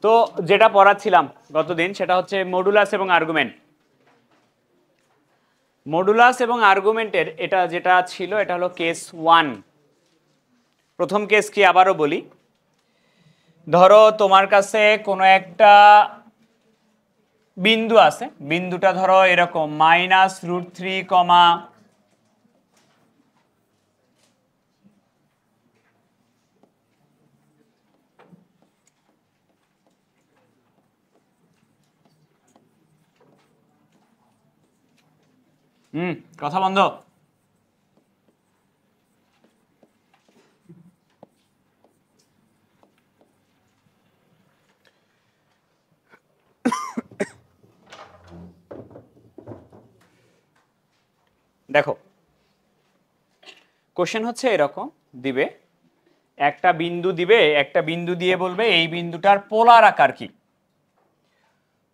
তো যেটা পড়াচ্ছিলাম গতদিন সেটা হচ্ছে মডুলাস এবং আর্গুমেন্ট। মডুলাস এবং আর্গুমেন্টের এটা যেটা ছিল এটা হলো কেস 1। প্রথম কেস কি আবারও বলি, ধরো তোমার কাছে কোনো একটা বিন্দু আছে, বিন্দুটা ধরো এরকম -√3, কথা বন্ধ। দেখো কোশ্চেন হচ্ছে এরকম দিবে, একটা বিন্দু দিবে, একটা বিন্দু দিয়ে বলবে এই বিন্দুটার পোলার আকার কি,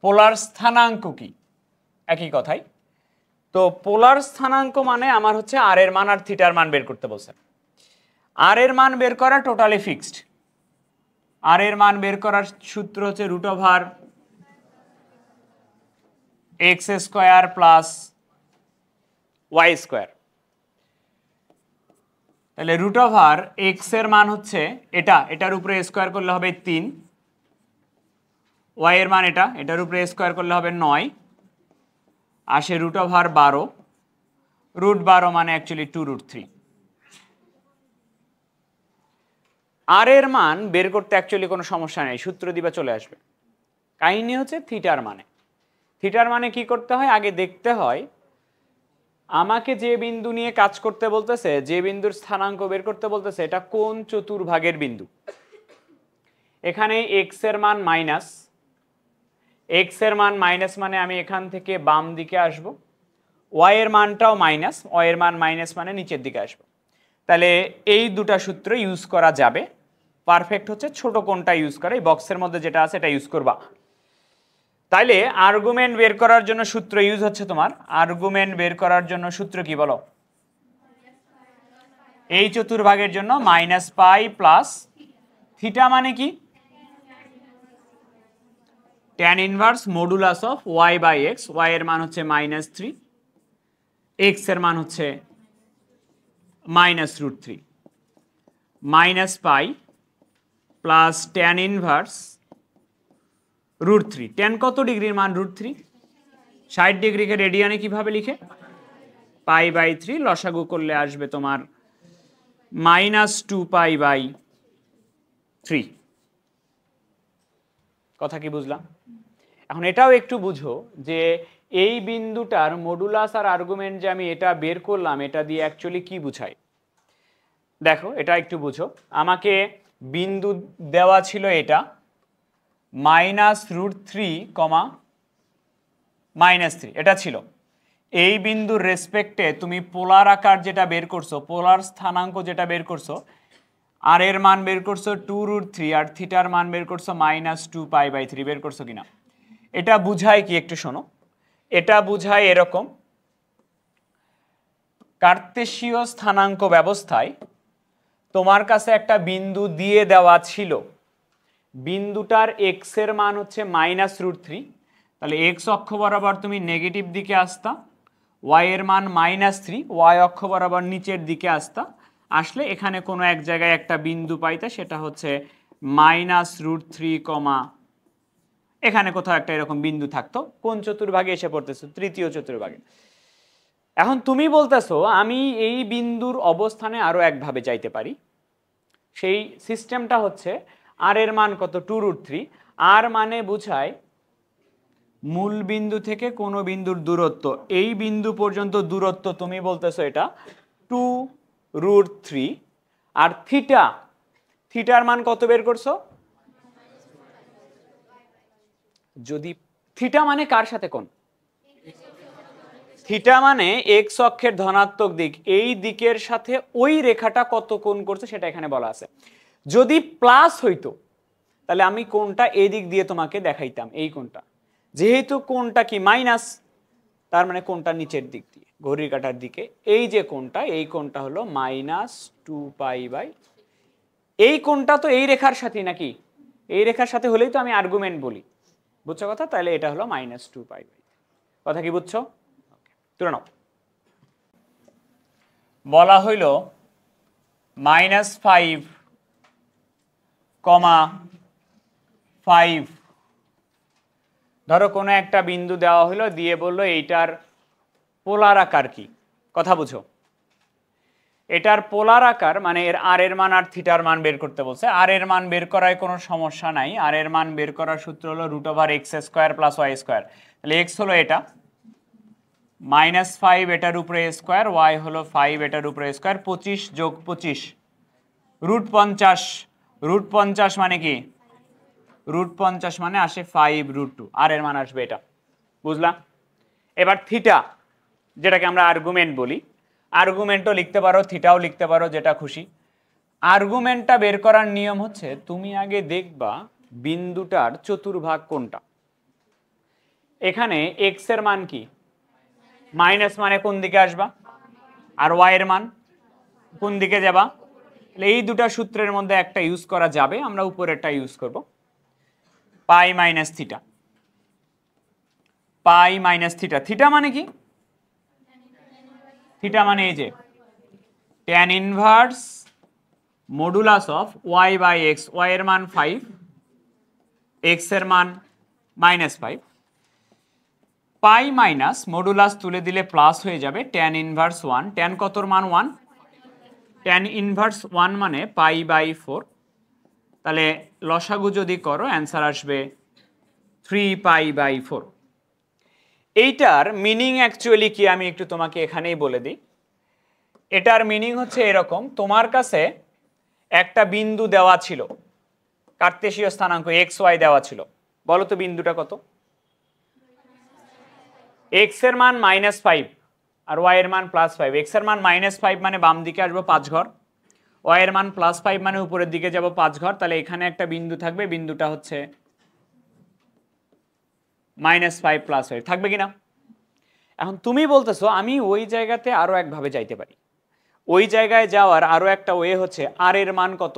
পোলার স্থানাঙ্ক কি। একই কথাই তো, পোলার স্থানাঙ্ক মানে আমার হচ্ছে আর এর মান আর থিটার মান বের করতে বলছে। আর এর মান বের করা টোটালি ফিক্সড। আর এর মান বের করার সূত্র হচ্ছে √x² প্লাস y²। তাহলে √x এর মান হচ্ছে এটা, এটার উপরে স্কোয়ার করলে হবে 3, y এর মান এটা, এটার উপরে স্কোয়ার করলে হবে 9, আসে √12, √12 মানে অ্যাকচুয়ালি 2√3। আর এর মান বের করতে অ্যাকচুয়ালি কোনো সমস্যা নেই, সূত্র দিবা চলে আসবে। কাহিনী হচ্ছে থিটার মানে, থিটার মানে কি করতে হয়, আগে দেখতে হয় আমাকে যে বিন্দু নিয়ে কাজ করতে বলতেছে, যে বিন্দুর স্থানাঙ্ক বের করতে বলতেছে, এটা কোন চতুর্ভাগের বিন্দু। এখানে এক্স এর মান মাইনাস, এক্স এর মান মাইনাস মানে আমি এখান থেকে বাম দিকে আসব, ওয়াই এর মানটাও মাইনাস, ওয়াই এর মান মাইনাস মানে নিচের দিকে আসব। তাহলে এই দুটা সূত্র ইউজ করা যাবে। পারফেক্ট হচ্ছে ছোট কোণটা ইউজ করে, এই বক্সের মধ্যে যেটা আছে এটা ইউজ করবা। তাইলে আর্গুমেন্ট বের করার জন্য সূত্র ইউজ হচ্ছে তোমার, আর্গুমেন্ট বের করার জন্য সূত্র কি বলো, এই চতুর্ভাগের জন্য -π প্লাস থিটা মানে কি, tan inverse modulus of y/x। y এর মান হচ্ছে -3, x এর মান হচ্ছে -√3, -π প্লাস tan ইনভার্স √3। tan কত ডিগ্রির মান √3? 60 ডিগ্রিকে রেডিয়ানে কিভাবে লিখে, π/3, লসাগু করলে আসবে তোমার -2π/3। কথা কি বুঝলাম? এখন এটাও একটু বুঝো যে এই বিন্দুটার মডুলাস আর আর্গুমেন্ট যে আমি এটা বের করলাম, এটা দিয়ে অ্যাকচুয়ালি কি বুঝায় দেখো, এটা একটু বুঝো। আমাকে বিন্দু দেওয়া ছিল এটা -√3, -3 এটা ছিল। এই বিন্দুর রেসপেক্টে তুমি পোলার আকার যেটা বের করছো, পোলার স্থানাঙ্ক যেটা বের করছো, আর এর মান বের করছো 2√3 আর থিটার মান বের করছো -2π/3 বের করছো কিনা। এটা বুঝায় কি একটু শোনো, এটা বুঝায় এরকম, কার্তেশীয় স্থানাঙ্ক ব্যবস্থায় তোমার কাছে একটা বিন্দু দিয়ে দেওয়া ছিল, বিন্দুটার x এর মান হচ্ছে -√3, তাহলে x অক্ষ বরাবর তুমি নেগেটিভ দিকে আসতা, y এর মান -3, y অক্ষ বরাবর নিচের দিকে আসতা, আসলে এখানে কোনো এক জায়গায় একটা বিন্দু পাইতে, সেটা হচ্ছে -√3, এখানে কোথাও একটা এরকম বিন্দু থাকতো। কোন চতুর্ভাগে এসে পড়তেছো, তৃতীয় চতুর্ভাগে। এখন তুমি বলতেছো আমি এই বিন্দুর অবস্থানে আরো একভাবে যাইতে পারি, সেই সিস্টেমটা হচ্ছে আর এর মান কত, 2√3। আর মানে বুঝায় মূল বিন্দু থেকে কোনো বিন্দুর দূরত্ব, এই বিন্দু পর্যন্ত দূরত্ব তুমি বলতেছো এটা 2√3। আর থিটা, থিটার মান কত বের করছো, যদি থিটা মানে কার সাথে কোণ, থিটা মানে এক্স অক্ষের ধনাত্মক দিক, এই দিকের সাথে ওই রেখাটা কত কোণ করছে সেটা এখানে বলা আছে। যদি প্লাস হইতো তাহলে আমি কোণটা এই দিক দিয়ে তোমাকে দেখাইতাম, এই কোণটা, যেহেতু কোণটা কি মাইনাস, তার মানে কোণটা নিচের দিক দিয়ে ঘড়ির কাঁটার দিকে, এই যে কোণটা, এই কোণটা হলো -2π/, এই কোণটা তো এই রেখার সাথে নাকি, এই রেখার সাথে হলেই তো আমি আর্গুমেন্ট বলি, বুঝছো কথা? তাহলে এটা হলো -2π/3। কথা কি বুঝছো? তুলে নাও। বলা হইল -5, ধরো কোনো একটা বিন্দু দেওয়া হলো, দিয়ে বললো এইটার পোলার আকার কি। কথা বুঝো, এটার পোলার আকার মানে এর আর এর মান আর থিটার মান বের করতে বলছে। আর এর মান বের করায় কোনো সমস্যা নাই, আর এর মান বের করার সূত্র হলো √x² + y²। তাহলে x হলো এটা -5 এটার উপরে স্কোয়ার, y হলো 5 এটার উপরে স্কোয়ার, 25 + 25 √50। √50 মানে কি? √50 মানে আসে 5√2, আর এর মান আসবে এটা, বুঝলা? এবার থিটা, যেটাকে আমরা আর্গুমেন্ট বলি, আর্গুমেন্টও লিখতে পারো, থিটাও লিখতে পারো, যেটা খুশি। আর্গুমেন্টটা বের করার নিয়ম হচ্ছে তুমি আগে দেখবা বিন্দুটার চতুর্ভাগ কোনটা। এখানে এক্স এর মান কি? মাইনাস মানে কোন দিকে আসবা, আর ওয়াই এর মান কোন দিকে যাবা। এই দুটা সূত্রের মধ্যে একটা ইউজ করা যাবে, আমরা উপরেরটা ইউজ করব। পাই মাইনাস থিটা, পাই মাইনাস থিটা। থিটা মানে কি? থিটা মানে এই যে tan inverse modulus of y/x, y এর মান 5, x এর মান -5, পাই মাইনাস মডুলাস তুলে দিলে প্লাস হয়ে যাবে tan ইনভার্স 1। tan কতর মান 1, tan ইনভার্স 1 মানে π/4। তাহলে লসাগু যদি করো অ্যান্সার আসবে 3π/4। এইটার মিনিং অ্যাকচুয়ালি কি আমি একটু তোমাকে এখানেই বলে দিই। এটার মিনিং হচ্ছে এরকম, তোমার কাছে একটা বিন্দু দেওয়া ছিল, কার্তেশীয় স্থানাঙ্ক xy দেওয়া ছিল। বলো তো বিন্দুটা কত? x এর মান -5 আর y এর মান +5। x এর মান -5 মানে বাম দিকে আসবো 5 ঘর, y এর মান +5 মানে উপরের দিকে যাব 5 ঘর। তাহলে এখানে একটা বিন্দু থাকবে, বিন্দুটা হচ্ছে -5 + 5 থাকবে কিনা? এখন তুমি বলতেছো আমি ওই জায়গাতে আরো একভাবে যাইতে পারি। ওই জায়গায় যাওয়ার আরো একটা ওয়ে হচ্ছে আর এর মান কত।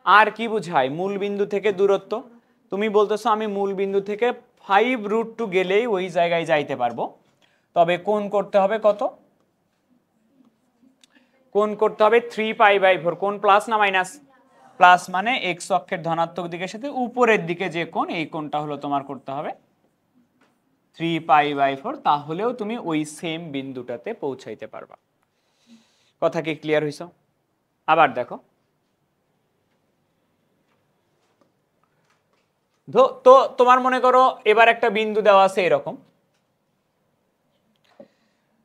আর কি বুঝায়? মূল বিন্দু থেকে দূরত্ব। তুমি বলতেছো আমি মূল বিন্দু থেকে 5√2 গেলেই ওই জায়গায় যাইতে পারবো, তবে কোণ করতে হবে কত? কোণ করতে হবে 3π/4। কোণ প্লাস না মাইনাস? প্লাস মানে এক্স অক্ষের ধনাত্মক দিকের সাথে উপরের দিকে যে কোণ, এই কোণটা হলো তোমার করতে হবে 3π/4। তাহলেও তুমি ওই সেম বিন্দুটাতে পৌঁছাইতে পারবা। কথা কি ক্লিয়ার হইছ? আবার দেখো তো, তোমার মনে করো এবার একটা বিন্দু দেওয়া আছে, এরকম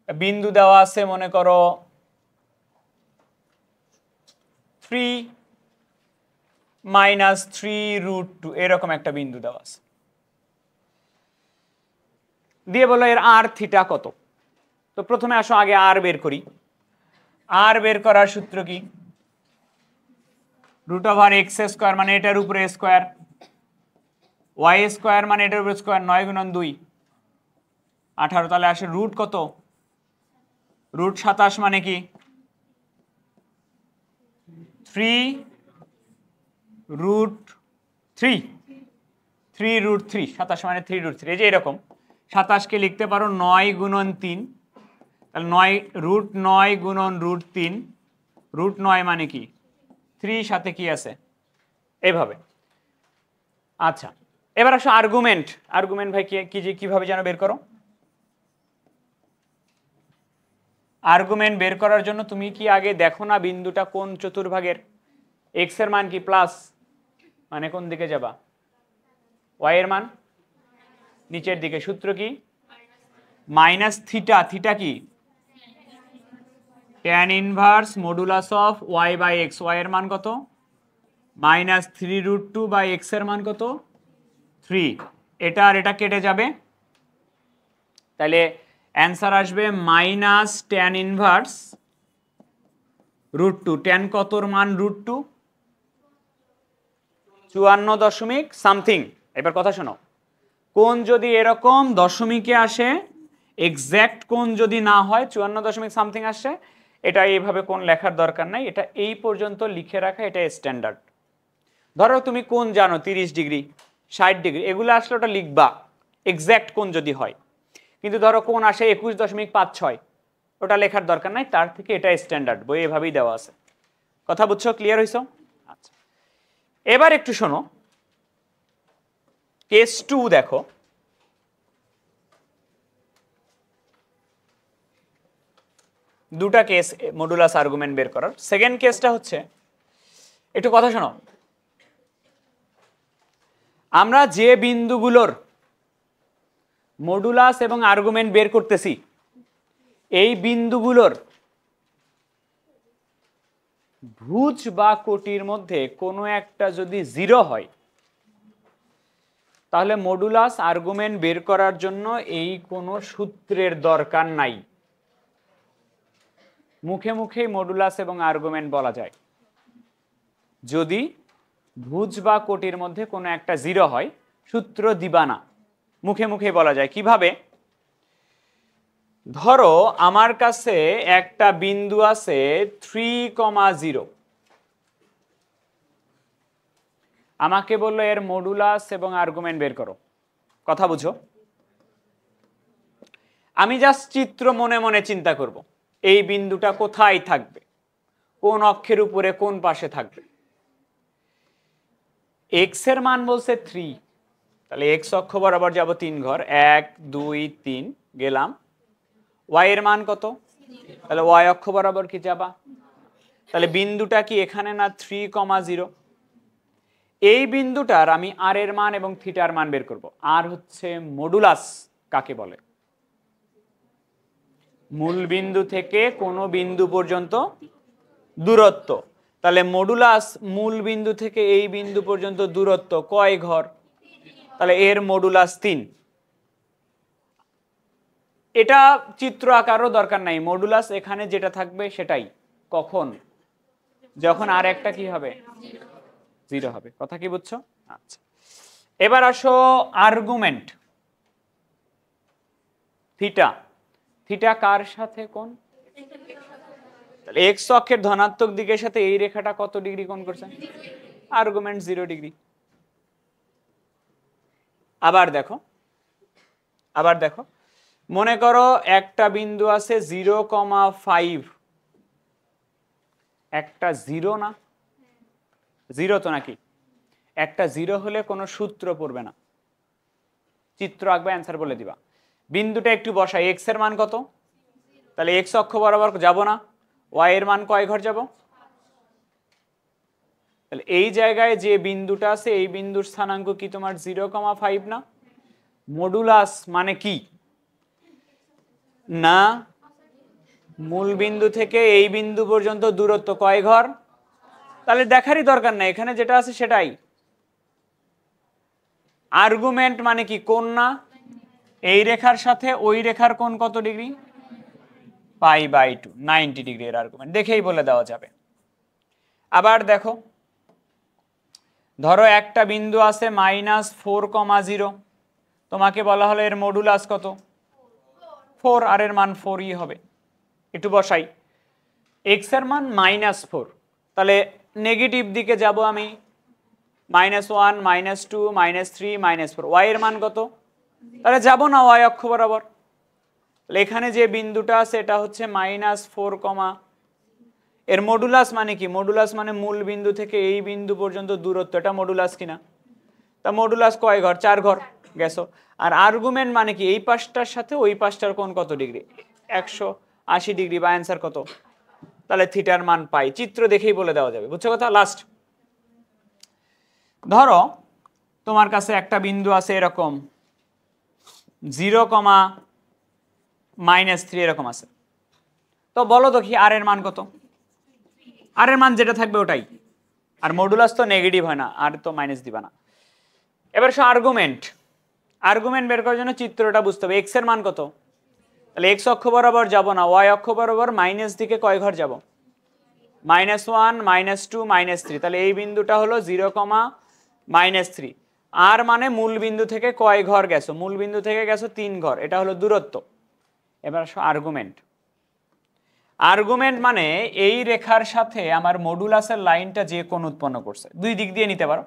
বিন্দু দেওয়া আছে, মনে করো 3 - 3√2, এরকম একটা বিন্দু দেওয়া আছে, দিয়ে বলো এর আর থিটা কত। তো প্রথমে আসো আগে আর বের করি। আর বের করার সূত্র কি? √x² মানে এটার উপরে স্কোয়ার, y² মানে এটার উপরে স্কোয়ার, 9 × 2 18। তাহলে আসে রুট কত? √27 মানে কি? 3√3, 3√3, 27 মানে 3√3। এই যে এরকম 27 কে লিখতে পারো 9 × 3, তাহলে 9 √9 × √3, √9 মানে কি? 3 সাথে কি আছে? এইভাবে। আচ্ছা, এবার আসো আর্গুমেন্ট। আর্গুমেন্ট ভাই কিভাবে যেন বের করো? আর্গুমেন্ট বের করার জন্য তুমি কি আগে দেখো না বিন্দুটা কোন চতুর্ভাগের? এক্স এর মান কি প্লাস মানে কোন দিকে যাবা, ওয়াই এর মান নিচের দিকে। সূত্র কি? Minus theta. থিটা কি? tan inverse modulus of y/x। Y এর মান কত? -3√2 x এর মান কত? 3। এটা আর এটা কেটে যাবে, তাহলে অ্যান্সার আসবে -tan ইনভার্স √2। tan কতর মান √2? 54 সামথিং। এবার কথা শোনো, কোণ যদি এরকম দশমিকে আসে, এক্স্যাক্ট কোণ যদি না হয়, 54 সামথিং আসে, এটা এইভাবে কোণ লেখার দরকার নাই, এটা এই পর্যন্ত লিখে রাখা, এটা স্ট্যান্ডার্ড। ধরো তুমি কোণ জানো 30 ডিগ্রি 60 ডিগ্রি, এগুলো আসলে ওটা লিখবা এক্স্যাক্ট কোণ যদি হয়, কিন্তু ধরো কোণ আসে 21.56, ওটা লেখার দরকার নাই, তার থেকে এটা স্ট্যান্ডার্ড, বই এভাবেই দেওয়া আছে। কথা বুঝছো? ক্লিয়ার হইছো? আচ্ছা, এবার একটু শোনো, কেস 2 দেখো। দুটা কেস মডুলাস আর্গুমেন্ট বের করার। সেকেন্ড কেসটা হচ্ছে, একটু কথা শোনো, আমরা যে বিন্দুগুলোর মডুলাস এবং আর্গুমেন্ট বের করতেছি, এই বিন্দুগুলোর ভুজ বা কোটির মধ্যে কোনো একটা যদি 0 হয়, তাহলে মডুলাস আর্গুমেন্ট বের করার জন্য এই কোনো সূত্রের দরকার নাই, মুখে মুখেই মডুলাস এবং আর্গুমেন্ট বলা যায়। যদি ভুজ বা কোটির মধ্যে কোনো একটা 0 হয়, সূত্র দিবা না, মুখে মুখে বলা যায়। কিভাবে? ধরো আমার কাছে একটা বিন্দু আছে 3,0, আমাকে বললো এর মডুলাস এবং আর্গুমেন্ট বের করো। কথা বুঝো? আমি জাস্ট চিত্র মনে মনে চিন্তা করব, এই বিন্দুটা কোথায় থাকবে, কোন অক্ষের উপরে কোন পাশে থাকবে। এক্স এর মান বলছে 3, তাহলে এক্স অক্ষ বরাবর যাব 3 ঘর, 1 2 3 গেলাম। ওয়াই এর মান কত? তাহলে ওয়াই অক্ষ বরাবর কি যাবা, তাহলে বিন্দুটা কি এখানে না 3,0? এই বিন্দুটার আমি আর এর মান এবং থিটার মান বের করব। আর হচ্ছে মডুলাস কাকে বলে? মূল বিন্দু থেকে কোনো বিন্দু পর্যন্ত দূরত্ব। তাহলে মডুলাস মূল বিন্দু থেকে এই বিন্দু পর্যন্ত দূরত্ব কয় ঘর? তাহলে এর মডুলাস 3। এটা চিত্র আকারও দরকার নাই, মডুলাস এখানে যেটা থাকবে সেটাই। কখন? যখন আর একটা কি হবে? 0 হবে। কথা কি বুঝছো? আচ্ছা, এবার আসো আর্গুমেন্ট থিটা। থিটা কার সাথে কোণ? তাহলে এক্স অক্ষের ধনাত্মক দিকের সাথে এই রেখাটা কত ডিগ্রি কোণ করছে? Argument 0 degree. আবার দেখো, মনে করো একটা বিন্দু আছে 0,5, একটা 0 না? 0 তো নাকি? একটা 0 হলে কোনো সূত্র পড়বে না, চিত্র আঁকবে, অ্যান্সার বলে দিবা। বিন্দুটা একটু বসাই, এক্স এর মান কত? তাহলে এক্স অক্ষ বরাবর যাব না, ওয়াই এর মান কয় ঘর যাব? তাহলে এই জায়গায় যে বিন্দুটা আছে, এই বিন্দুর স্থানাঙ্ক কি তোমার 0,5 না? মডুলাস মানে কি না, মূল বিন্দু থেকে এই বিন্দু পর্যন্ত দূরত্ব কয় ঘর? তাহলে দেখারই দরকার নেই, এখানে যেটা আছে সেটাই। আর্গুমেন্ট মানে কি? কোণ না? এই রেখার সাথে ওই রেখার কোণ কত ডিগ্রি? π/2, 90 ডিগ্রি এর আর্গুমেন্ট, দেখেই বলে দেওয়া যাবে। আবার দেখো, ধরো একটা বিন্দু আছে -4,0, তোমাকে বলা হলো এর মডুলাস কত? 4, আর এর মান 4ই হবে। একটু বসাই, এক্স এর মান -4, তাহলে নেগেটিভ দিকে যাব আমি, -1 -2 -3 -4। ওয়াই এর মান কত? তাহলে যাব না ওয়াই অক্ষ বরাবর, তাহলে এখানে যে বিন্দুটা আছে এটা হচ্ছে -4, এর মডুলাস মানে কি? মডুলাস মানে মূল বিন্দু থেকে এই বিন্দু পর্যন্ত দূরত্ব, এটা মডুলাস কিনা? তা মডুলাস কয় ঘর? 4 ঘর, গেছো। আর আর্গুমেন্ট মানে কি? এই পাশটার সাথে ওই পাশটার কোণ কত ডিগ্রি? 180 ডিগ্রি, বা অ্যান্সার কত? তাহলে থিটার মান পাই, চিত্র দেখেই বলে দেওয়া যাবে। বুঝছো কথা? লাস্ট, ধরো তোমার কাছে একটা বিন্দু আছে এরকম 0,-3 এরকম আছে, তো বলো তো কি আর এর মান কত? আর এর মান যেটা থাকবে ওটাই, আর মডুলাস তো নেগেটিভ হয় না, আর তো মাইনাস দিবা না। এবার সে আর্গুমেন্ট বের করার জন্য চিত্রটা বুঝতে হবে। এক্স এর মান কত? তাহলে এক্স অক্ষ বরাবর যাব না, ওয়াই অক্ষ বরাবর মাইনাস দিকে কয় ঘর যাব? -1 -2 -3। তাহলে এই বিন্দুটা হলো 0,-3। আর মানে মূল বিন্দু থেকে কয় ঘর গেছো? মূল বিন্দু থেকে গেছো 3 ঘর, এটা হলো দূরত্ব। এবার আসো আর্গুমেন্ট মানে এই রেখার সাথে আমার মডুলাসের লাইনটা যে কোণ উৎপন্ন করছে, দুই দিক দিয়ে নিতে পারো,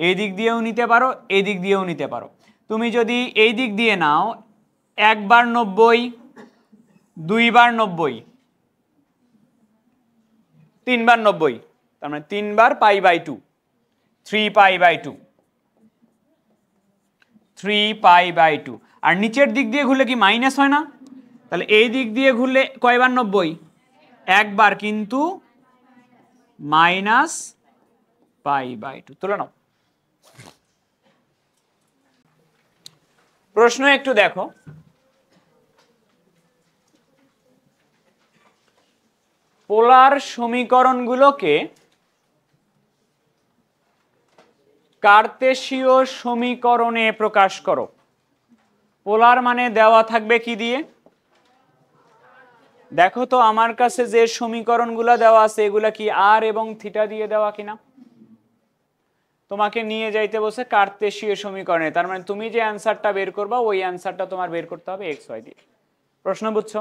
এই দিক দিয়েও নিতে পারো, এই দিক দিয়েও নিতে পারো। তুমি যদি এই দিক দিয়ে নাও, একবার 90, দুইবার 90, তিনবার 90, তার মানে 3 বার π/2, 3π/2, 3π/2। আর নিচের দিক দিয়ে ঘুরলে কি মাইনাস হয় না? তাহলে এই দিক দিয়ে ঘুরলে কয়বার 90? একবার, কিন্তু মাইনাস π/2। তুলে নাও। প্রশ্ন একটু দেখো, পোলার সমীকরণগুলোকে কার্তেশীয় সমীকরণে প্রকাশ করো। পোলার মানে দেওয়া থাকবে কি দিয়ে? দেখো তো আমার কাছে যে সমীকরণগুলো দেওয়া আছে এগুলা কি আর এবং থিটা দিয়ে দেওয়া কিনা? তোমাকে নিয়ে যাইতে বসে কার্তেশীয় সমীকরণে, তার মানে তুমি যে অ্যান্সারটা বের করবা ওই অ্যান্সারটা তোমার বের করতে হবে এক্স ওয়াই দিয়ে। প্রশ্ন বুঝছো?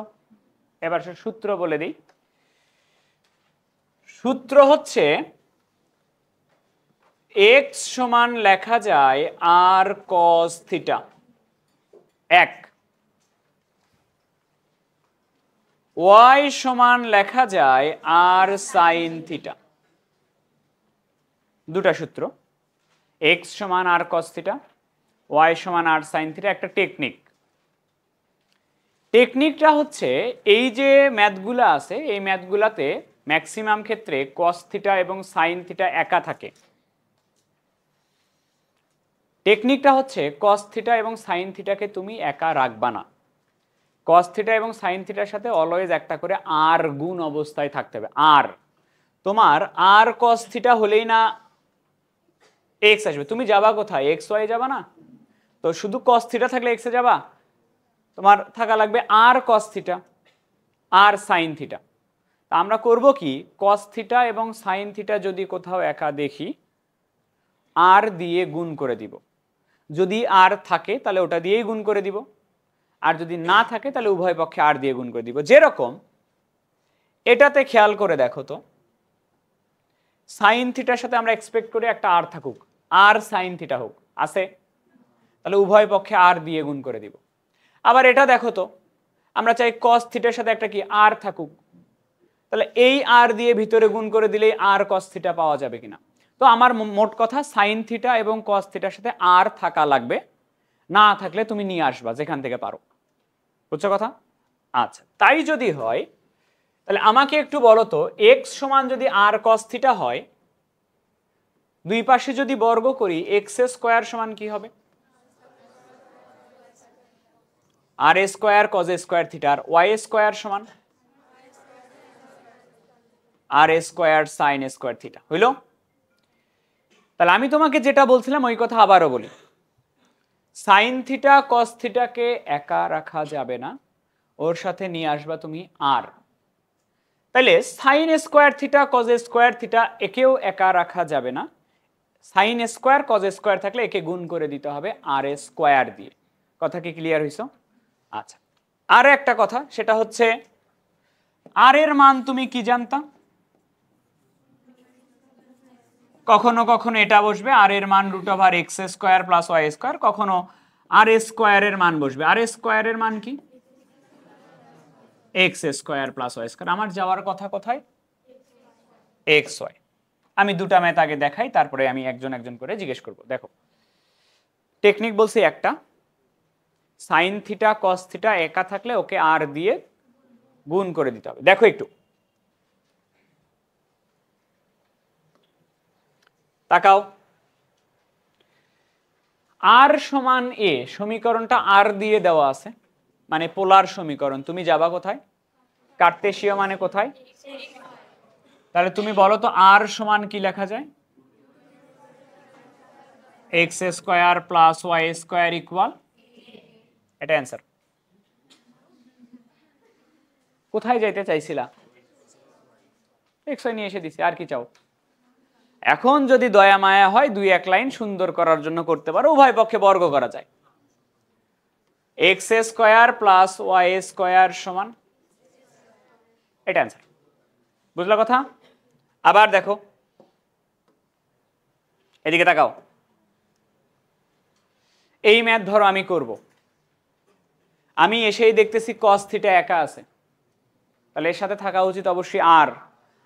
এবার সূত্র বলে দিই। সূত্র হচ্ছে এক্স সমান লেখা যায় আর কস থিটা, এক। ওয়াই সমান লেখা যায় আর সাইন থিটা, দুটা সূত্র। এক্স সমান আর কস থিটা, ওয়াই সমান আর সাইন থিটা। একটা টেকনিকটা হচ্ছে এই যে ম্যাথগুলো আছে এই ম্যাথগুলাতে ম্যাক্সিমাম ক্ষেত্রে কস থিটা এবং সাইন থিটা একা থাকে। টেকনিকটা হচ্ছে কস থিটা এবং সাইন থিটাকে তুমি একা রাখবা না, কস থিটা এবং সাইন থিটার সাথে অলওয়েজ একটা করে আর গুণ অবস্থায় থাকতে হবে। আর তোমার আর কস থিটা হলেই না এক্স আসবে, তুমি যাবা কোথায়? এক্স ওয়াই যাবা না তো, শুধু কস থিটা থাকলে এক্সে যাবা? তোমার থাকা লাগবে আর কস থিটা আর সাইন থিটা। তা আমরা করব কি, কস থিটা এবং সাইন থিটা যদি কোথাও একা দেখি আর দিয়ে গুণ করে দিব, যদি আর থাকে তাহলে ওটা দিয়েই গুণ করে দিব, আর যদি না থাকে তাহলে উভয় পক্ষে আর দিয়ে গুণ করে দিব। যেরকম এটাতে খেয়াল করে দেখো তো, সাইন থিটার সাথে আমরা এক্সপেক্ট করি একটা আর থাকুক, আর সাইন থিটা হোক, আছে? তাহলে উভয় পক্ষে আর দিয়ে গুণ করে দিব। আবার এটা দেখো তো, আমরা চাই কস থিটার সাথে একটা কি আর থাকুক, তাহলে এই আর দিয়ে ভিতরে গুণ করে দিলেই আর কস থিটা পাওয়া যাবে কিনা? তো আমার মোট কথা সাইন থিটা এবং কস থিটার সাথে আর থাকা লাগবে, না থাকলে তুমি নিয়ে আসবা যেখান থেকে পারো। বুঝছো কথা? আচ্ছা, তাই যদি হয় তাহলে আমাকে একটু বলো তো, এক্স সমান যদি আর কস থিটা হয়, দুই পাশে যদি বর্গ করি এক্স স্কোয়ার সমান কি হবে? R square cause square theta, আর ওয়াই স্কোয়ার সমান r square sine square theta. হইল? তাহলে আমি তোমাকে যেটা বলছিলাম ওই কথা আবারও বলি, সাইন থিটা কস থিটাকে একা রাখা যাবে না, ওর সাথে নিয়ে আসবা তুমি আর। তাহলে sine square theta cos square theta একেও একা রাখা যাবে না, সাইন স্কোয়ার কজ স্কোয়ার থাকলে একে গুণ করে দিতে হবে আর স্কোয়ার দিয়ে। কথা কি ক্লিয়ার হইছো? আচ্ছা, আর একটা কথা, সেটা হচ্ছে আর এর মান তুমি কি জানতা? কখনো কখনো এটা বসবে আর এর মান √x² + y², কখনো আর স্কোয়ারের মান বসবে। আর স্কোয়ারের মান কি? x² + y²। আমার যাওয়ার কথা কোথায়? xy। আমি দুটা ম্যাথ আগে দেখাই, তারপরে আমি একজন একজন করে জিজ্ঞেস করব। দেখো, টেকনিক বলছি একটা, সাইন থিটা কস থিটা একা থাকলে ওকে আর দিয়ে গুণ করে দিতে হবে। দেখো একটু তাকাও, আর সমান এ সমীকরণটা আর দিয়ে দেওয়া আছে, মানে পোলার সমীকরণ। তুমি যাবা কোথায়? কার্তেশীয় মানে কোথায়? তাহলে তুমি বলো তো আর সমান কি লেখা যায়? x² + y² = এটা অ্যান্সার। কোথায় যাইতে চাইছিলা? xy নিয়ে এসে দিছি, আর কি চাও? এখন যদি দয়া মায়া হয় দুই এক লাইন সুন্দর করার জন্য করতে পারো, উভয় পক্ষে বর্গ করা যায়। x² + y² সমান, এটা অ্যান্সার। বুঝলা কথা? আবার দেখো, এদিকে তাকাও। এই ম্যাথ ধরো আমি করব, আমি এসেই দেখতেছি cos থিটা একা আছে, তাহলে এর সাথে থাকা উচিত অবশ্যই আর।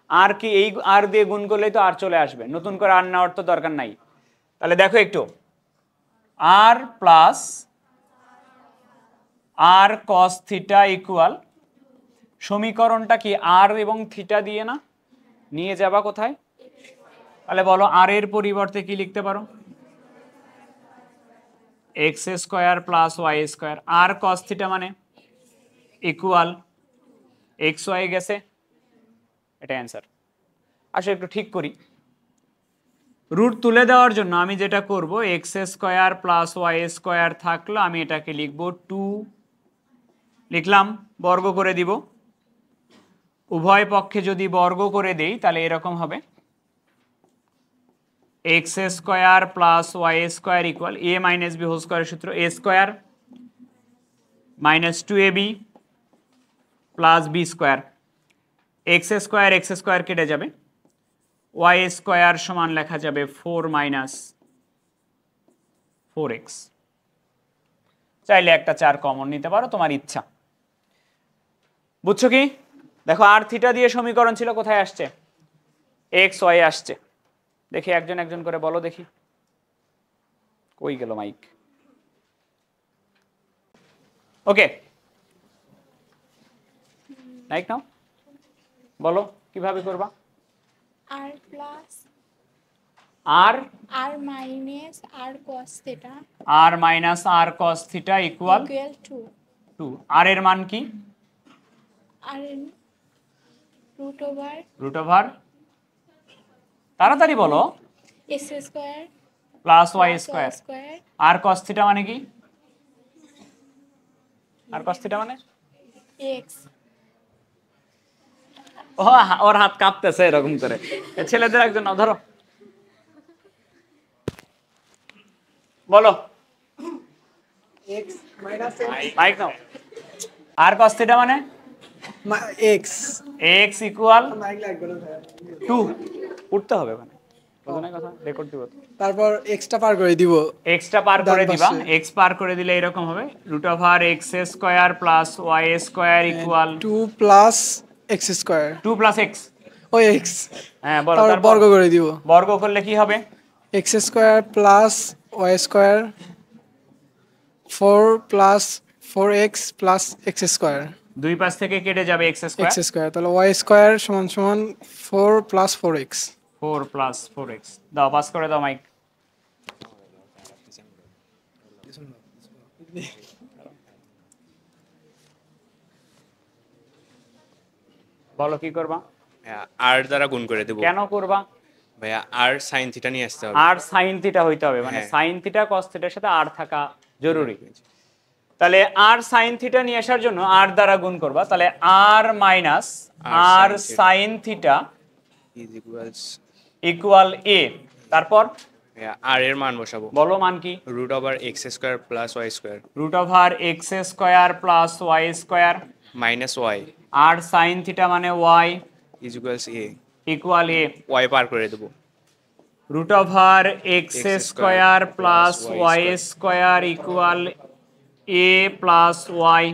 আর কি এই আর দিয়ে গুণ করলেই তো আর চলে আসবে, নতুন করে আর নেওয়ার তো দরকার নাই। তাহলে দেখো একটু, আর plus r cos theta equal, সমীকরণটা কি আর এবং থিটা দিয়ে না নিয়ে যাবা কোথায়? তাহলে বলো আর এর পরিবর্তে কি লিখতে পারো? X square plus Y square. আর cos থিটা মানে ইকুয়াল এক্স ওয়াই গেছে, এটা অ্যান্সার। আসলে একটু ঠিক করি, রুট তুলে দেওয়ার জন্য আমি যেটা করব, X square plus Y square থাকলো, আমি এটাকে লিখব 2, লিখলাম, বর্গ করে দিব। উভয় পক্ষে যদি বর্গ করে দেই তাহলে এরকম হবে, x square plus Y square equal a minus b whole স্কোয়ারের সূত্র, a square minus 2ab plus b square. X square কেটে যাবে, ওয়াই স্কোয়ার সমান লেখা যাবে 4 মাইনাস 4x। চাইলে একটা 4 কমন নিতে পারো, তোমার ইচ্ছা। বুঝছো কি? দেখো আর থিটা দিয়ে সমীকরণ ছিল, কোথায় আসছে? এক্স ওয়াই আসছে। দেখি একজন একজন করে বলো দেখি, কই গেল মাইক? ওকে, মাইক নাও, বলো কিভাবে করবা? R plus r r minus R cos theta r minus R cos theta equal equal to 2। R এর মান কি? আর রুট ওভার, তাড়াতাড়ি বলো, x square plus Y square. Square আর cos থিটা মানে কি? আর cos থিটা মানে x. ও, ওর হাত কাঁপতেছে এরকম করে। ছেলেদের একজন নাও, ধরো, বলো মাইক নাও। আর cos থিটা মানে এক্স x ইকুয়াল 2, উঠতে হবে ওখানে, বুঝো না কথা? রেকর্ড দিব তো। তারপর এক্সটা পার করে দিব। এক্সটা পার ডান করে দিবা, পাশে। এক্স পার করে দিলে এরকম হবে, root over x square plus Y square equal 2 plus x square, 2 plus x. ও এক্স, হ্যাঁ বলো, তারপর তারপর বর্গ করে দিব। বর্গ করলে কি হবে? X square plus Y square 4 plus 4x plus x square, দুই পাশ থেকে কেটে যাবে এক্স স্কোয়ার, এক্স স্কোয়ার, তাহলে ওয়াই স্কোয়ার সমান সমান 4 প্লাস 4x। 4 plus 4x। দাও, পাস করে দাও মাইক। বলো কি করবা? আর দ্বারা গুণ করে দেব। কেন করবা? ভাইয়া আর সাইন থিটা নিয়ে আসতে হবে। আর সাইন থিটা হইতে হবে, মানে হ্যাঁ। সাইন থিটা কস থিটার সাথে আর থাকা জরুরি। তাহলে আর সাইন থিটা নিয়ে আসার জন্য আর দ্বারা গুণ করবা, তাহলে r minus r sine theta is equals, equal a. তারপর ভাইয়া আর এর মান বসাবো, বলো মান কি? Root over x square plus Y square root over x square plus Y square, minus y r sine theta মানে y is equals a, equal a. Y পার করে দেবো, root over x square plus Y square equal a plus y.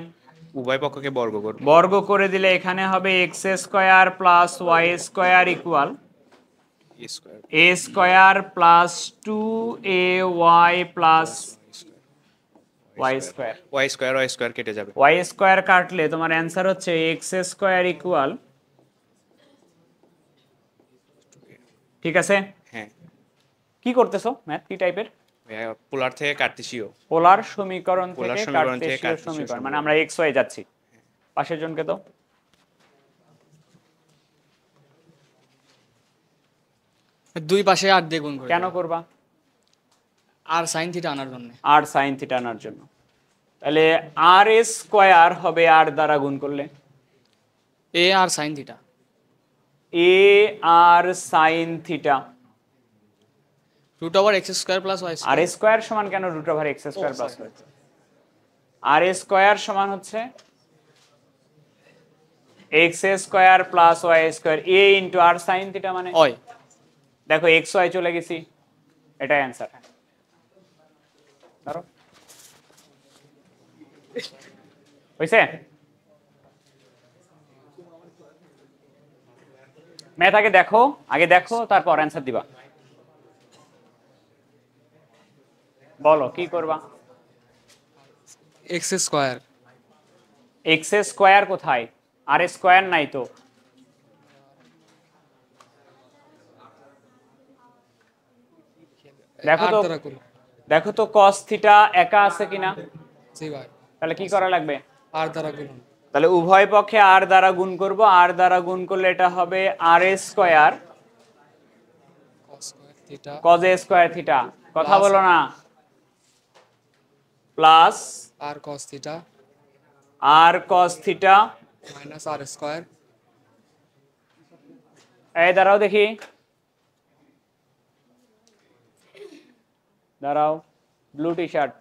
উভয় পক্ষকে বর্গ করব, বর্গ করে দিলে এখানে হবে x square plus Y square equal a square a square plus 2ay plus Y square. Y square কেটে যাবে। ওয়াই স্কোয়ার কাটলে তোমার অ্যান্সার হচ্ছে এক্স স্কোয়ার ইকুয়াল, ঠিক আছে? হ্যাঁ কি করতেছো ম্যাথ, কি টাইপের? ভাইয়া পোলার থেকে কার্টেসীয়, পোলার সমীকরণ পোলার থেকে সমীকরণ থেকে কার্টেসীয় কার্টেসীয় সমীকরণ, মানে সমীকরণ। আমরা এক্স ওয়াই যাচ্ছি। পাশের জনকে তো দুই পাশে আর দিয়ে গুণ করে কেন দেব। করবা? আর সাইন থিটা আনার জন্য। আর সাইন থিটা আনার জন্য। তাহলে আর স্কোয়ার হবে আর দ্বারা গুণ করলে a r sine theta, a r sine theta. Root over x square plus y r square সমান কেন root over x square plus y? R square সমান হচ্ছে x square plus Y square a into r sine theta মানে y. দেখো x y চলে গেছি, এটাই answer. ধরো হয়েছে? ম্যাথ আগে দেখো তারপর অ্যান্সার দিবা। বলো কি করবা? X square. এক্স স্কোয়ার কোথায়? আর স্কোয়ার নাই তো। দেখো তো cos থিটা একা আছে কিনা, জি ভাই। তাহলে কি করা লাগবে? আর দ্বারা গুণ। তাহলে উভয় পক্ষে আর দ্বারা গুণ করব, আর দ্বারা গুণ করলে এটা হবে r square cos square theta cos a square theta, কথা বলো না, plus r cos theta r cos theta minus r square. এই দাঁড়াও দেখি, দাঁড়াও, ব্লু টি শার্ট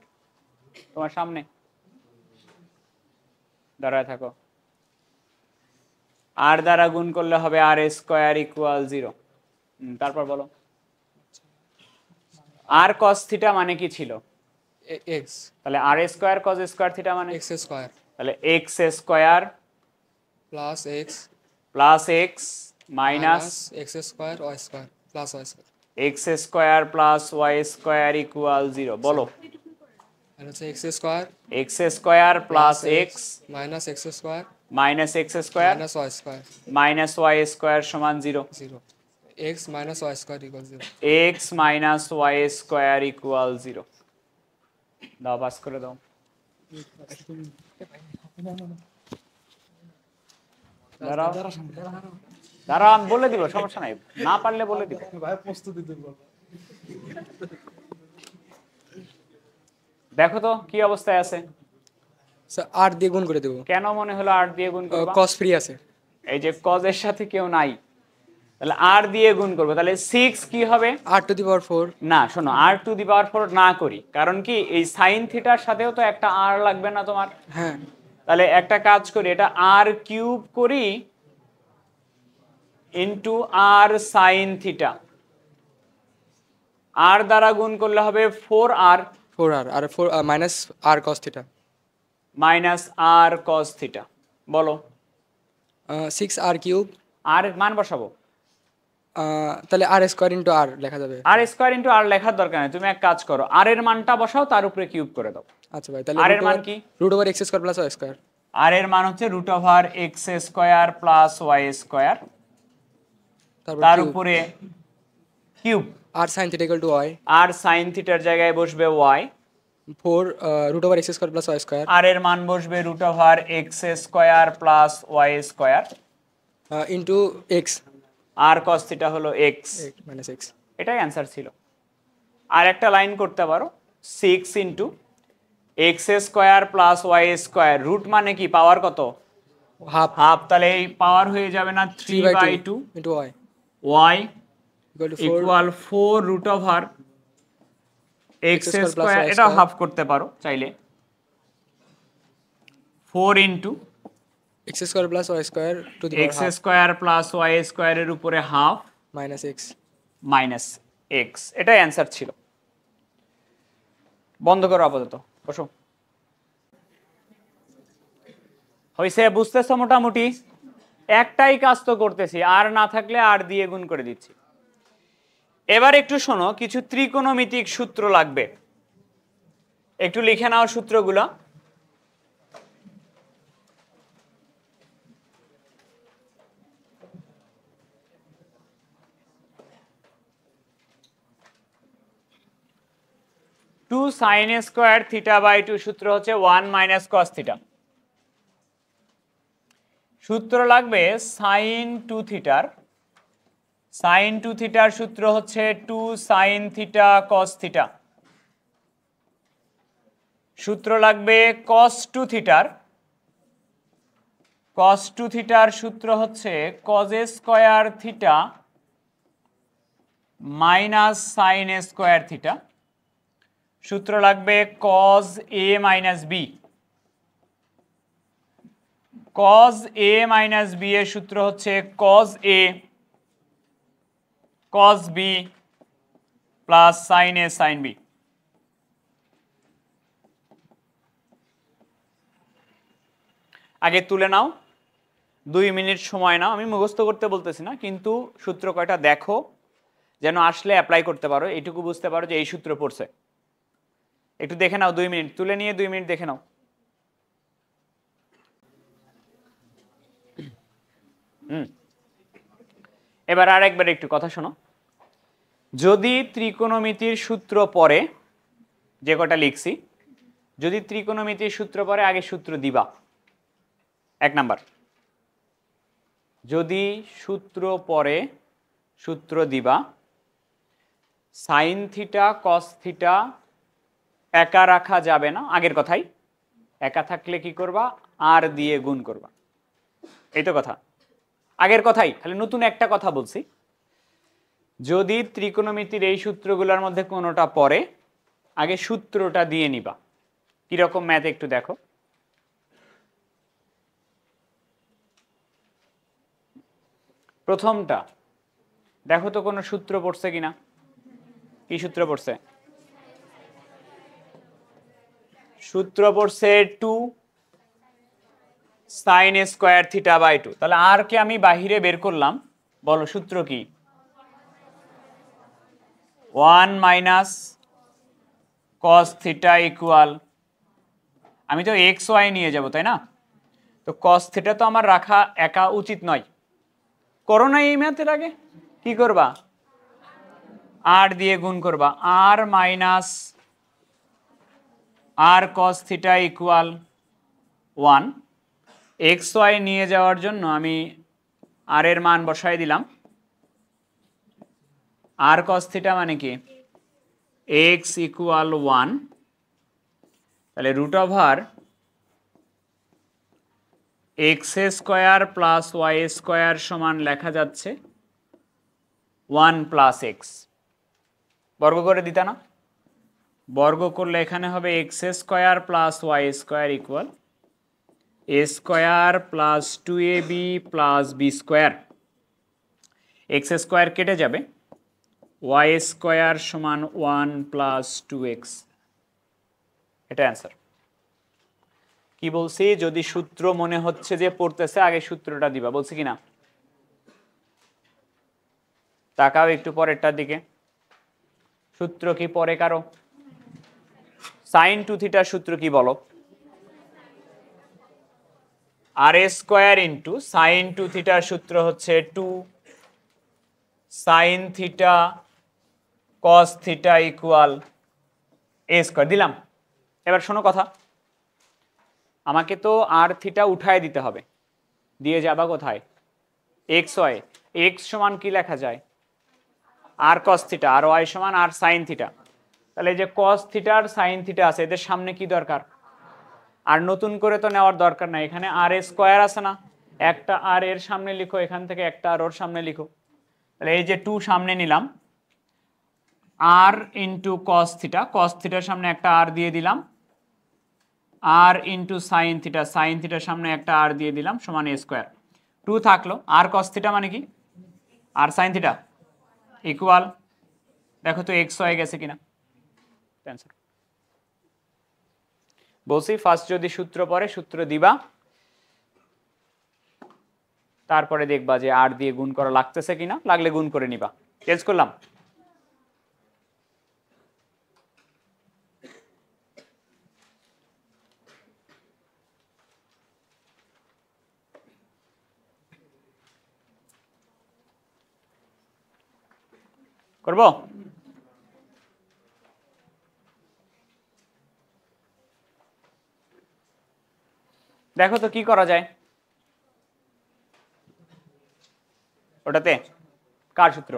তোমার সামনে দাঁড়ায় থাকো। আর দ্বারা গুণ করলে হবে আর স্কোয়ার ইকুয়াল 0। তারপর বলো আর cos থিটা মানে কি ছিল? এক্স। তাহলে আর স্কোয়ার cos স্কোয়ার থিটা মানে এক্স স্কয়ার তাহলে x square plus X plus X minus X square Y square plus Y square. X square plus Y square equal 0। বলো আর হচ্ছে X square X square plus X minus X square minus X square minus Y square minus Y square সমান 0। 0। X minus Y square equal 0। X minus Y square equal 0। দাও pass করে দাও। দাঁড়াও দাঁড়াও, আমি বলে দিব, সমস্যা নাই, না পারলে বলে দিব। দেখো তো কি অবস্থায় আছে। স্যার আর দিয়ে গুণ করে দেব। কেন মনে হলো আর দিয়ে গুণ করবা? cos ফ্রি আছে। এই যে cos এর সাথে কেউ নাই, তাহলে আর দিয়ে গুণ করবো, তাহলে 6 কি হবে? r টু দি পাওয়ার 4। না শোনো, আর টু দি পাওয়ার 4 না করি, কারণ কি এই সাইন থিটার সাথেও তো একটা আর লাগবে না তোমার? হ্যাঁ তাহলে একটা কাজ করি, এটা আর কিউব করি into r sine theta, r দ্বারা গুণ করলে হবে 4r 4r r 4 minus r cos theta minus আর cos থিটা। বলো 6r কিউব। আর মান বসাবো, তাহলে r স্কয়ার ইনটু r লেখা যাবে। আর স্কয়ার ইন্টু আর লেখার দরকার নেই, তুমি এক কাজ করো, আর এর মানটা বসাও, তার উপরে কিউব করে দাও। আচ্ছা ভাই, তাহলে আর এর মান কি? Root over x square plus y square. R এর মান হচ্ছে root over x square plus Y square, তার উপরে cube. r sin theta equal to y। R sine থিটার জায়গায় বসবে y, 4 root over x square plus y square r এর মান বসবে root over x square plus Y square into x r cos theta হলো x, minus x। এটাই answer ছিল। আর একটা লাইন করতে পারো, 6 into X square plus Y square, root মানে কি পাওয়ার কত? হাফ হাফ, তাহলে এই পাওয়ার হয়ে যাবে না 3/2 into y Y equal to 4 equal 4 root over X square plus square, y এটাও square। হাফ করতে পারো চাইলে, 4 into x square plus y square to the X power half square plus Y স্কোয়ারের উপরে half minus x। Minus X, এটাই answer ছিল। বন্ধ করো আপাতত, বসো। হইছে, বুঝতেছো মোটামুটি? একটাই কাজ তো করতেছি, আর না থাকলে আর দিয়ে গুণ করে দিচ্ছি। এবার একটু শোনো, কিছু ত্রিকোণমিতিক সূত্র লাগবে, একটু লিখে নাও সূত্রগুলো। Two sine square theta by 2 সূত্র হচ্ছে 1 মাইনাস কস থিটা। সূত্র লাগবে সাইন 2 থিটার, সাইন 2 থিটার সূত্র হচ্ছে 2 সাইন থিটা কস থিটা। সূত্র লাগবে cos 2 থিটার, cos 2 থিটার সূত্র হচ্ছে cos a square theta minus sine a square theta. সূত্র লাগবে cos a minus b, cos a minus b এর সূত্র হচ্ছে cos a cos b plus sin a sin b। আগে তুলে নাও, 2 মিনিট সময় নাও, আমি মুখস্থ করতে বলতেছি না, কিন্তু সূত্র কয়টা দেখো যেন আসলে অ্যাপ্লাই করতে পারো, এইটুকু বুঝতে পারো যে এই সূত্র পড়ছে। একটু দেখে নাও, 2 মিনিট তুলে নিয়ে 2 মিনিট দেখে নাও। এবার আর একবার একটু কথা শোনো। যদি ত্রিকোণমিতির সূত্র পড়ে, যে কটা লিখছি, যদি ত্রিকোণমিতির সূত্র পড়ে আগে সূত্র দিবা। 1 নাম্বার, যদি সূত্র পড়ে সূত্র দিবা। সাইন থিটা কস থিটা একা রাখা যাবে না, আগের কথাই। একা থাকলে কি করবা? আর দিয়ে গুণ করবা, এই তো কথা, আগের কথাই, খালি নতুন একটা কথা বলছি। যদি ত্রিকোণমিতির এই সূত্রগুলোর মধ্যে কোনোটা পড়ে আগে সূত্রটা দিয়ে নিবা। কিরকম ম্যাথ একটু দেখো। প্রথমটা দেখো তো কোনো সূত্র পড়ছে কিনা। কি সূত্র পড়ছে? সূত্র পড়ছে 2 sin স্কয়ার থিটা বাই 2। তাহলে আর কে আমি বাহিরে বের করলাম, বলো সূত্র কি? 1 মাইনাস cos থিটা ইকুয়াল, আমি তো এক্স ওয়াই নিয়ে যাব তাই না? তো cos থিটা তো আমার রাখা একা উচিত নয়। করো না এই ম্যাথের আগে, কি করবা? আর দিয়ে গুণ করবা, আর মাইনাস আর cos theta equal 1। X Y নিয়ে যাওয়ার জন্য আমি আর এর মান বসাই দিলাম। আর cos থিটা মানে কি? X equal 1। তাহলে root over x square plus Y square সমান লেখা যাচ্ছে 1 প্লাস এক্স। বর্গ করে দিতা না? বর্গ করলে এখানে হবে x square plus Y square equal a square plus 2ab plus b square. X square কেটে যাবে, ওয়াই স্কোয়ার সমান 1 প্লাস 2x। এটা অ্যান্সার। কি বলছি? যদি সূত্র মনে হচ্ছে যে পড়তেছে আগে সূত্রটা দিবা, বলছি কি না? তাকাও একটু পরেরটার দিকে। সূত্র কি পরে কারো? সাইন 2 থিটার সূত্র কি বলো? আর স্কোয়ার ইন্টু সাইন 2 থিটার সূত্র হচ্ছে 2 sine theta cos theta equal a square. দিলাম। এবার শোনো কথা, আমাকে তো আর থিটা উঠায় দিতে হবে, দিয়ে যাবা কোথায়? X Y. এক্স সমান কি লেখা যায়? আর কস থিটা, আর ওয়াই সমান আর সাইন থিটা। তাহলে এই যে কস থিটা আর সাইন থিটা আছে, এদের সামনে কি দরকার? আর নতুন করে তো নেওয়ার দরকার নাই, এখানে আর স্কোয়ার আছে না, একটা আর এর সামনে লিখো, এখান থেকে একটা আর ওর সামনে লিখো। তাহলে এই যে 2 সামনে নিলাম, আর ইন্টু কস থিটা, কস থিটার সামনে একটা আর দিয়ে দিলাম, আর ইন্টু সাইন থিটা, সাইন থিটার সামনে একটা আর দিয়ে দিলাম, সমান এ স্কোয়ার। 2 থাকলো, আর কস থিটা মানে কি? আর সাইন থিটা ইকুয়াল, দেখো তো এক্স হয়ে গেছে কিনা। অ্যান্সার। বলছি ফার্স্ট যদি সূত্র পড়ে সূত্র দিবা, তারপরে দেখবা যে আর দিয়ে গুণ করা লাগতেছে কিনা, লাগলে গুণ করে নিবা। চেঞ্জ করলাম। করব? দেখো তো কি করা যায় ওটাতে। কার সূত্র?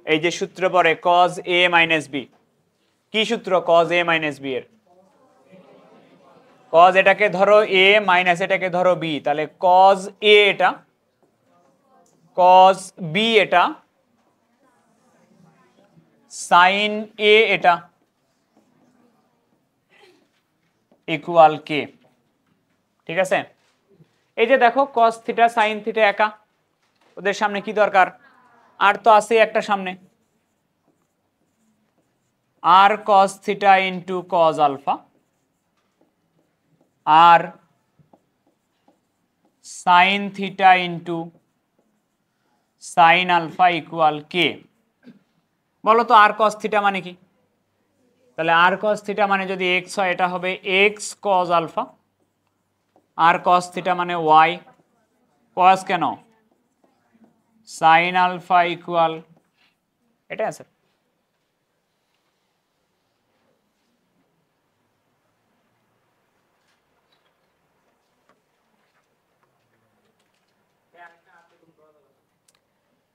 এই যে সূত্র পরে cos a মাইনাস b। কি সূত্র cos a মাইনাস b এর? cos এটাকে ধরো a মাইনাস এটাকে ধরো b, তাহলে cos a এটা, cos b এটা, sin a এটা ইকুয়াল কে। ঠিক আছে, এই যে দেখো cos থিটা sin থিটা একা, ওদের সামনে কি দরকার, আর তো আছে একটা সামনে, r cos theta into cos alpha r sin theta into sin alpha equal k. বলো তো আর cos থিটা মানে কি? তাহলে আর cos থিটা মানে যদি x হয় এটা হবে x cos আলফা, আর cos থিটা মানে y, cos কেন, sin আলফা ইকুয়াল, এটা আছে।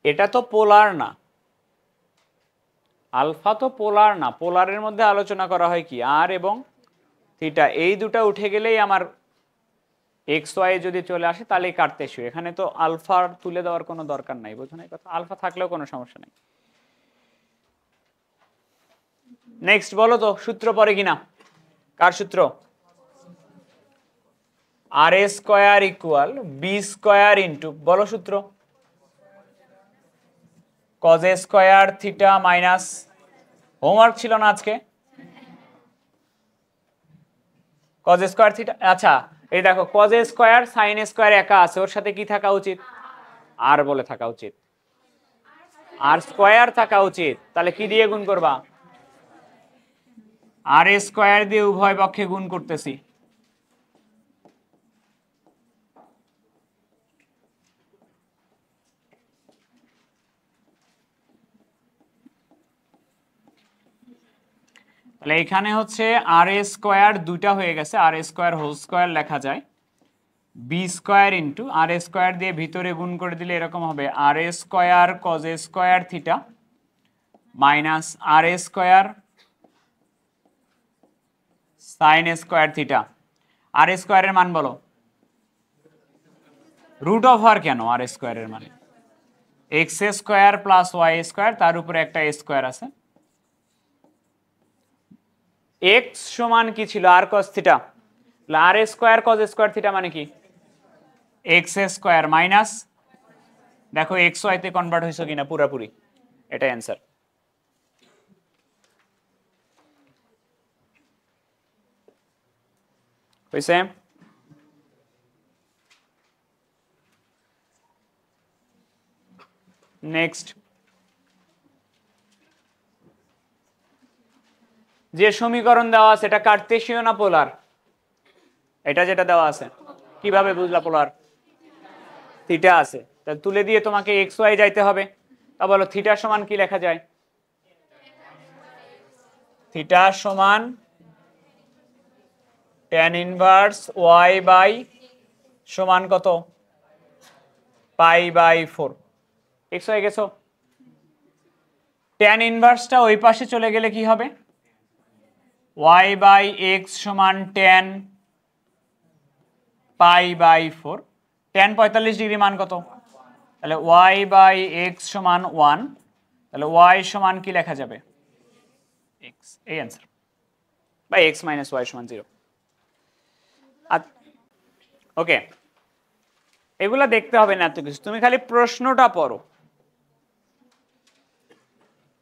এটা তো পোলার না, আলফা তো পোলার না, পোলারের মধ্যে আলোচনা করা হয় কি আর এবং থিটা, এই দুটো উঠে গেলেই আমার এক্স ওয়াই যদি চলে আসে তাহলেই কার্তেশীয়, এখানে তো আলফা তুলে দেওয়ার কোনো দরকার নাই, বুঝো না কথা, আলফা থাকলেও কোনো সমস্যা নেই। নেক্সট বলো তো সূত্র পড়ে কিনা, কার সূত্র, আর এ square equal b square into, বলো সূত্র, cos a square theta minus, homework ছিল না আজকে, cos a স্কয়ার থিটা, আচ্ছা এই দেখো cos a square sin a square একা আছে, ওর সাথে কি থাকা উচিত, আর বলে থাকা উচিত, আর স্কয়ার থাকা উচিত, তাহলে কি দিয়ে গুণ করবা, আর এ স্কয়ার দিয়ে উভয় পক্ষে গুণ করতেছি, তাহলে এখানে হচ্ছে আর এ স্কয়ার দুইটা হয়ে গেছে, r a square whole square লেখা যায়, b square into r a square দিয়ে ভিতরে গুণ করে দিলে এরকম হবে r a square cos a square theta minus r a square sine a square theta. R a স্কয়ারের মান বলো, রুট অফ আর কেন, আর এ স্কয়ারের মানে এক্স এ স্কয়ার প্লাস ওয়াই স্কয়ার, তার উপরে একটা এ স্কয়ার আছে, x সমান কি ছিল আর cos theta, r a square cos square theta মানে কি x স্কয়ার মাইনাস, দেখো x y তে কনভার্ট হইছে কিনা পুরোপুরি, এটা অ্যানসার। হইছে, নেক্সট, যে সমীকরণ দেওয়া আছে এটা কার্তেশীয় না পোলার, এটা যেটা দেওয়া আছে কিভাবে বুঝলা পোলার, থিটা আছে, তাহলে তুলে দিয়ে তোমাকে এক্স ওয়াই যাইতে হবে, তা বলো থিটা সমান কি লেখা যায়, থিটা সমান tan ইনভার্স ওয়াই বাই সমান কত, পাই বাই 4, এক্স ওয়াই গেছো, tan ইনভার্সটা ওই পাশে চলে গেলে কি হবে, y বাই x সমান tan pi by 4, tan 45 degree মান কত, তাহলে y বাই x সমান 1, তাহলে y সমান কি লেখা যাবে, x, এই answer, by x minus y সমান 0। ওকে, এগুলা দেখতে হবে না এত কিছু, তুমি খালি প্রশ্নটা পড়ো।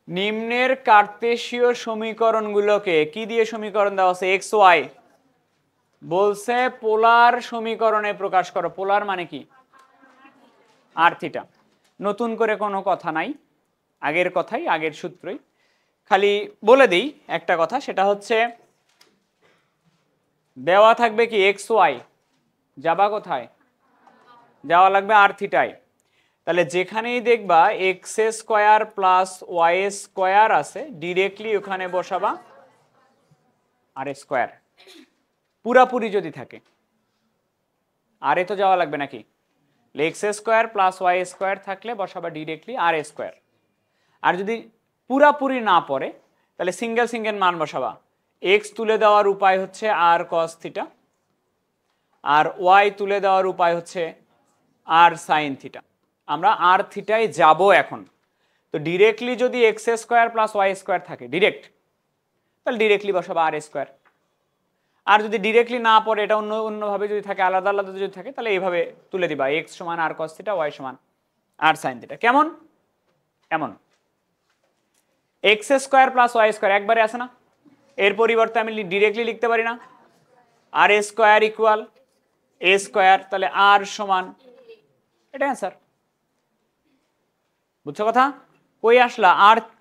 নিম্নের কার্তেশীয় সমীকরণগুলোকে কি দিয়ে সমীকরণ দেওয়া আছে, এক্স ওয়াই, বলছে পোলার সমীকরণে প্রকাশ করো, পোলার মানে কি আর থিটা, নতুন করে কোনো কথা নাই, আগের কথাই, আগের সূত্রই, খালি বলে দিই একটা কথা, সেটা হচ্ছে দেওয়া থাকবে কি এক্স ওয়াই, যাবা কোথায়, যাওয়া লাগবে আর থিটায়, তাহলে যেখানেই দেখবা X square plus Y square আছে ডিরেক্টলি ওখানে বসাবা আর স্কয়ার, পুরাপুরি যদি থাকে, আর এ তো যাওয়া লাগবে নাকি, X square plus Y square থাকলে বসাবা ডিরেক্টলি আর স্কয়ার, আর যদি পুরাপুরি না পড়ে তাহলে সিঙ্গেল সিঙ্গেল মান বসাবা, এক্স তুলে দেওয়ার উপায় হচ্ছে আর কস থিটা, আর ওয়াই তুলে দেওয়ার উপায় হচ্ছে আর সাইন থিটা, আমরা আর থিটায় যাব এখন, তো ডিরেক্টলি যদি X square plus Y square থাকে ডিরেক্ট, তাহলে ডিরেক্টলি বসাবো আর স্কয়ার, আর যদি ডিরেক্টলি না পড়ে, এটা অন্য অন্যভাবে যদি থাকে, আলাদা আলাদা যদি থাকে, তাহলে এইভাবে তুলে দিবা, এক্স সমান আর কস থিটা, ওয়াই সমান আর সাইন থিটা। কেমন? এমন X square plus Y square একবারে আসে না, এর পরিবর্তে আমি ডিরেক্টলি লিখতে পারি না, আর এ স্কোয়ার ইকুয়াল এ স্কোয়ার, তাহলে আর সমান, এটা অ্যান্সার। বুঝছো কথা? কই আসলা?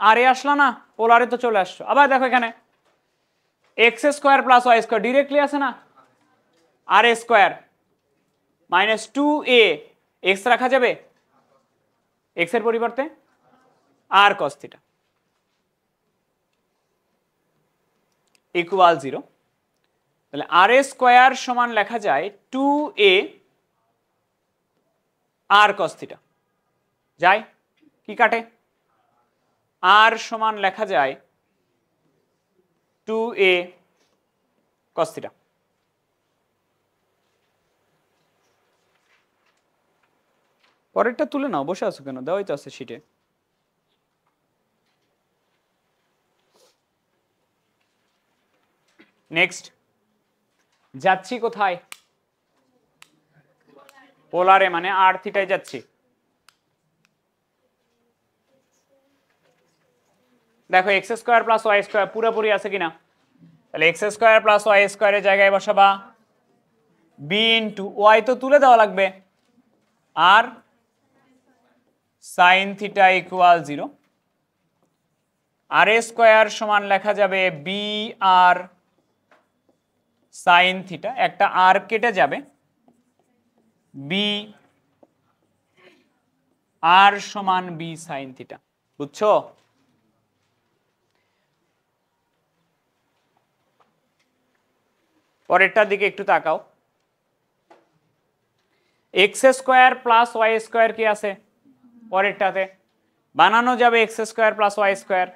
আর এ আসলা না, পোলারে তো চলে আসছো। আবার দেখো এখানে X square plus Y square directly আছে না, আর এ স্কোয়ার মাইনাস 2a, এক্স রাখা যাবে, এক্স এর পরিবর্তে আর কস থিটা ইকুয়াল 0। তাহলে আর এ স্কোয়ার সমান লেখা যায় 2a আর কস থিটা, যায় কি কাটে, আর সমান লেখা যায় 2a cos থিটা। পরেরটা তুলে নাও, বসে আছো কেন? দেওয়াই তো আছে শিটে। নেক্সট, যাচ্ছি কোথায়? পোলারে, মানে আর থিটায় যাচ্ছি। দেখো X square plus Y square পুরোপুরি আছে কিনা, তাহলে এক্স স্কোয়ার প্লাস ওয়াই স্কোয়ারের জায়গায় বসাবা বি ইন্টু ওয়াই, তো তুলে দেওয়া লাগবে, আর সাইন থিটা ইকুয়াল 0। আর এ স্কোয়ার সমান লেখা যাবে বি আর সাইন থিটা, একটা আর কেটে যাবে, বি আর সমান বি সাইন থিটা। বুঝছো? পরেরটার দিকে একটু তাকাও। X square plus Y square কি আছে পরেরটাতে? বানানো যাবে X square plus Y square,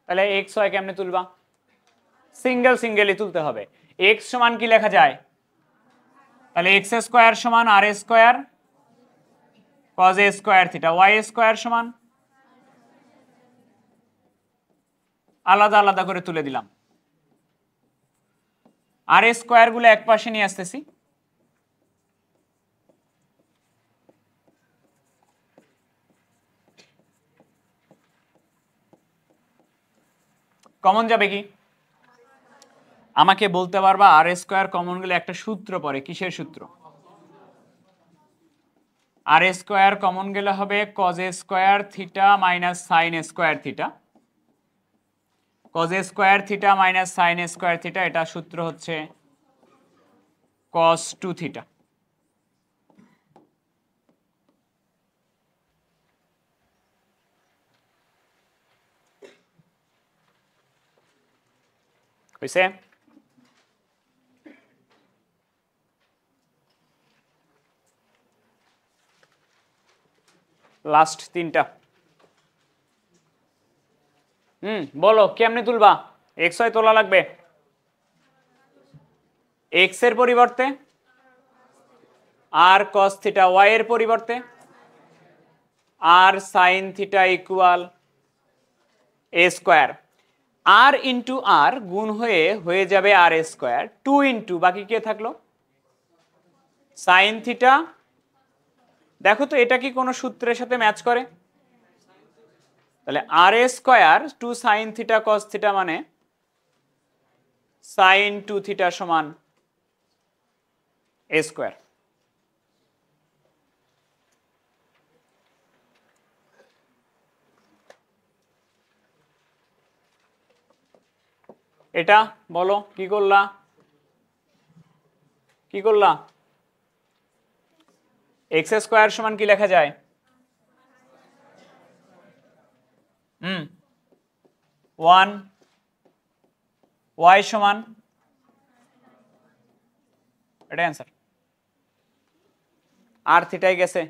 তাহলে এক্স ওয়াই কেমনে তুলবা? সিঙ্গেল সিঙ্গেলই তুলতে হবে। এক্স সমান কি লেখা যায়? তাহলে এক্স স্কোয়ার সমান r square cos a square theta, y square সমান আলাদা আলাদা করে তুলে দিলাম। আর এ স্কোয়ার গুলো এক পাশে নিয়ে আসতেছি, কমন যাবে কি? আমাকে বলতে পারবা আর স্কোয়ার কমন গেলে একটা সূত্র পড়ে, কিসের সূত্র? আর স্কোয়ার কমন গেলে হবে cause a square theta minus sine square theta, cause a square theta minus sine square theta, এটা সূত্র হচ্ছে কস 2 থিটা। হইছে? লাস্ট তিনটা। বলো কেমনে তুলবা? এক্স ওয়াই তোলা লাগবে, এক্স এর পরিবর্তে আর কস থিটা, ওয়াই এর পরিবর্তে আর sine theta equal a square. R into আর গুণ হয়ে যাবে আর স্কোয়ার, 2 ইন্টু বাকি কে থাকলো সাইন থিটা। দেখো তো এটা কি কোনো সূত্রের সাথে ম্যাচ করে? তাহলে আর এ square 2 sine theta cos theta মানে সাইন 2 থিটা সমান এ স্কোয়ার। এটা বলো কি করলা? কি করলা? এক্স স্কোয়ার সমান কি লেখা যায়? 1 ওয়াই সমান, এটা অ্যান্সার। আর থিটাই গেছে,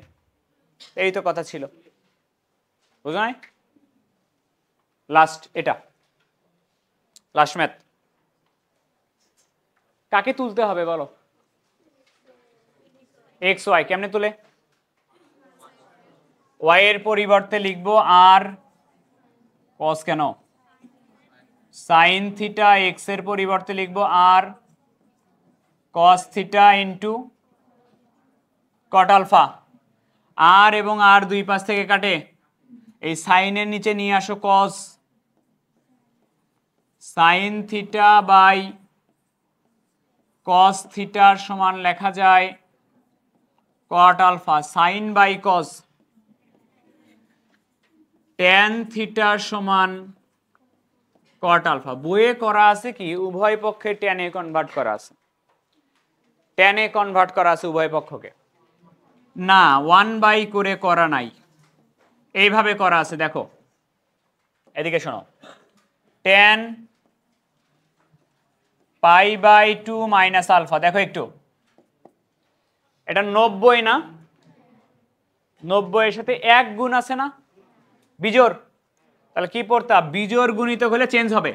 এই তো কথা ছিল, বুঝো নাই? লাস্ট এটা, লাস্ট ম্যাথ। কাকে তুলতে হবে বলো? এক্স ওয়াই কেমনে তুলে? ওয়াই এর পরিবর্তে লিখবো আর কস, কেন সাইন থিটা, এক্স এর পরিবর্তে লিখবো r cos theta into cot alpha. R এবং আর দুই পাশ থেকে কাটে, এই সাইনের নিচে নিয়ে আসো cos, sine theta by cos থিটার সমান লেখা যায় cot alpha, sine by cos. Tan থিটার সমান কট আলফা। বইয়ে করা আছে কি উভয় পক্ষে ট্যানে কনভার্ট করা আছে, ট্যানে কনভার্ট করা আছে উভয় পক্ষকে, না 1/, করে করা নাই, এইভাবে করা আছে। দেখো এদিকে শোনো, ট্যান π/2 মাইনাস আলফা। দেখো একটু, এটা 90 না, 90 এর সাথে 1 গুণ আছে না, বিজোড়, তাহলে কি পড়তা, বিজোড় গুণিতক হলে চেঞ্জ হবে,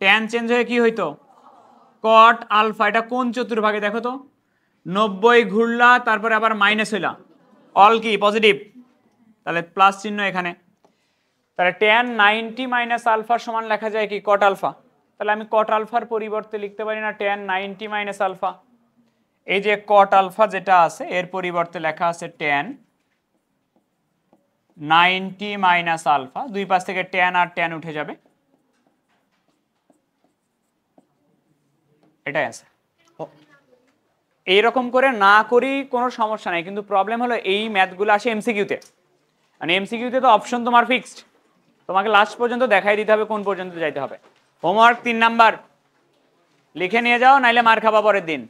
ট্যান চেঞ্জ হয়ে কি হইতো কট আলফা। এটা কোন চতুর্ভাগে দেখো তো, 90 ঘুরলা তারপরে আবার মাইনাস হইলা, অল কি পজিটিভ, তাহলে প্লাস চিহ্ন এখানে, তাহলে ট্যান 90 মাইনাস আলফার সমান লেখা যায় কি কট আলফা। তাহলে আমি কট আলফার পরিবর্তে লিখতে পারি না ট্যান 90 মাইনাস আলফা। এই যে কট আলফা যেটা আছে এর পরিবর্তে লেখা আছে ট্যান 90 মাইনাস আলফা, দুই পাশ থেকে ট্যান আর ট্যান উঠে যাবে, এটাই আছে। এইরকম করে না করি কোনো সমস্যা নাই, কিন্তু প্রবলেম হলো এই ম্যাথগুলো আসে এমসিকিউতে, মানে এমসিকিউতে তো অপশন তোমার ফিক্সড, তোমাকে লাস্ট পর্যন্ত দেখাই দিতে হবে কোন পর্যন্ত যাইতে হবে। হোমওয়ার্ক 3 নাম্বার লিখে নিয়ে যাও, নাইলে মার খাবা পরের দিন।